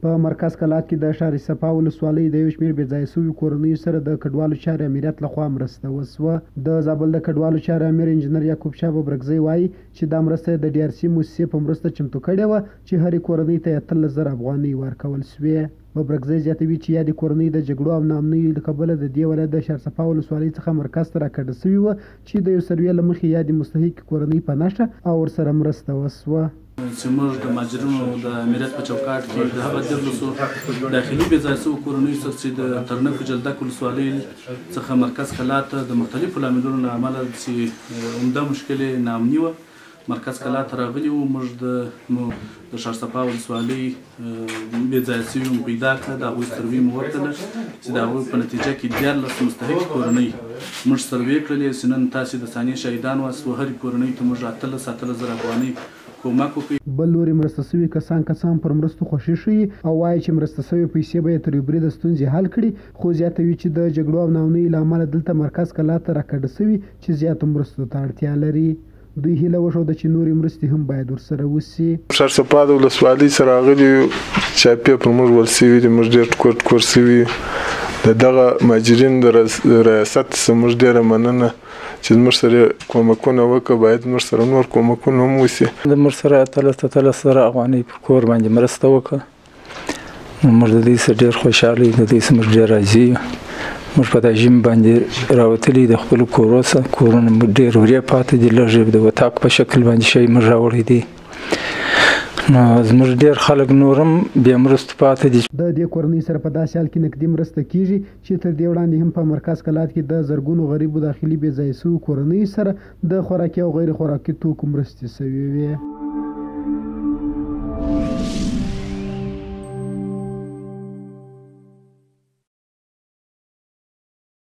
په مرکز کلات کې د ښار صفا ولسوالۍ د یو شمېر بېځایه شویو کورنیو سره د کډوالو چارې امریت لخوا مرسته وشوه. د زابل د کډوالو چارې امیر انجنیر یعقوب شاه ببرګزی وایي چې دا مرسته د DRC موسسې په مرسته چمتو کړې وه چې هرې کورنۍ ته 13,000 افغانۍ ورکول شوې. ببرګزی زیاتوي چې یادې کورنۍ د جګړو او ناامنیو له کبله د دې ولایت د ښار صفا ولسوالۍ څخه مرکز ته راکډه شوې وه چې د یو سروې له مخې یادې مستحقې کورنۍ په نښه او ورسره مرسته وشوه. چې موږ د مهاجرینو د امریت په چوکاټ کې د هغه 1300 داخلي بېځایه شویو کورنیو سره چې د ترنک جلدک ولسوالۍ څخه مرکز کلات ته د مختلفو لاملونو له امله چې عمده مشکل یې ناامني وه، مرکز کلات ته راغلي وو. موږ د ښار صفا ولسوالۍ بېځایه شوي مو پیدا کړه، د هغوی سروې مو وکړله چې د هغوی په نتیجه کې 14 مستحقې کورنۍ موږ سروې کړلې چې نن تاسې د ثانیې شهیدان واست. هرې کورنۍ ته موږ 18,000 افغانۍ کومک وکړي. بل لوري مرسته شوي کسان پر مرستو خوښي ښیي او وایي چې مرسته شوې پیسې به یې تر یو بریده ستونزې حل کړي، خو زیاتوي چې د جګړو او ناامنیو له امله دلته مرکز کلات ته راکډه شوي چې زیاتو مرستو ته اړتیا لري. دوی هیله وښوده چې نورې مرستې هم باید ورسره وشي. ښار صفا د ولسوالۍ سره راغلي چاپې پر موږ ول شوي دي، موږ ډېر ټکور شوي. د دغه مهاجرینو د ریاست څخه موږ ډېره مننه چې موږ سره کومکونه وکړه، باید موږ سره نور کومکونه هم وشي. د موږ سره 13,000 افغانۍ پر کور باندې مرسته وکړه. موږ د دې څخه ډېر خوشحاله یو، د دې څخه موږ ډېر راضي یو. موږ په دا ژمي باندې راوتلي د خپلو کورو څخه، کورونه مو ډېر ورې پاتې دي، لږ د وطاق په شکل باندې شی موږ راوړی دی. نو زموږ ډېر خلک نور هم بې مرستو پاتې دي. د دې کورنۍ سره په داسې حال کې نقدي مرسته کیږي چې تر دې وړاندې هم په مرکز کلات کې د زرګونو غریبو داخلي بېځایه شویو کورنیو سره د خوراکي او غیر خوراکي توکو مرستې شوې وې.